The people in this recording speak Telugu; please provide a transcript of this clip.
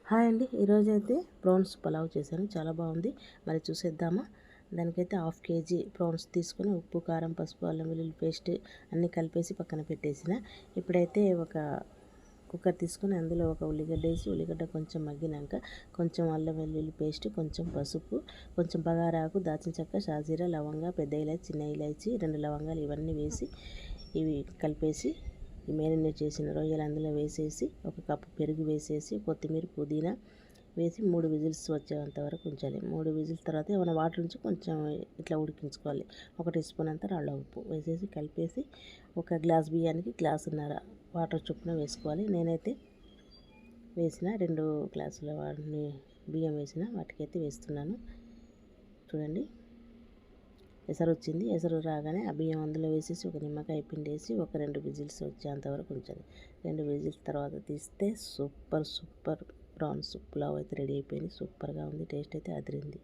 హాయ్ అండి, ఈరోజైతే ప్రాన్స్ పలావ్ చేశాను. చాలా బాగుంది. మరి చూసేద్దామా? దానికైతే 1/2 కేజీ ప్రాన్స్ తీసుకొని ఉప్పు, కారం, పసుపు, అల్లం వెల్లుల్లి పేస్ట్ అన్నీ కలిపేసి పక్కన పెట్టేసిన. ఇప్పుడైతే ఒక కుక్కర్ తీసుకొని అందులో ఒక ఉల్లిగడ్డ వేసి, ఉల్లిగడ్డ కొంచెం మగ్గినాక కొంచెం అల్లం వెల్లుల్లి పేస్ట్, కొంచెం పసుపు, కొంచెం బగారాకు, దాచిన చెక్క, షాజీరా, లవంగా, పెద్ద ఇలాచి, చిన్న ఇలాచి, 2 లవంగాలు ఇవన్నీ వేసి ఇవి కలిపేసి ఈ మ్యారినేట్ చేసిన రొయ్యలు అందులో వేసేసి ఒక కప్పు పెరుగు వేసేసి కొత్తిమీర, పుదీనా వేసి 3 విజిల్స్ వచ్చేంత వరకు ఉంచాలి. 3 విజిల్స్ తర్వాత ఏమైనా వాటర్ నుంచి కొంచెం ఇట్లా ఉడికించుకోవాలి. 1 టీ స్పూన్ అంత రాళ్ళ ఉప్పు వేసేసి కలిపేసి ఒక గ్లాస్ బియ్యానికి గ్లాసున్నర వాటర్ చొప్పున వేసుకోవాలి. నేనైతే వేసిన 2 గ్లాసుల బియ్యం వేసిన వాటికైతే వేస్తున్నాను. చూడండి, ఎసరు వచ్చింది. ఎసరు రాగానే ఆ బియ్యం అందులో వేసేసి ఒక నిమ్మకాయ పిండేసి ఒక 2 విజిల్స్ వచ్చేంతవరకు ఉంచాలి. 2 విజిల్స్ తర్వాత తీస్తే సూపర్ ప్రాన్స్ పులావ్ అయితే రెడీ అయిపోయింది. సూపర్గా ఉంది. టేస్ట్ అయితే అదిరింది.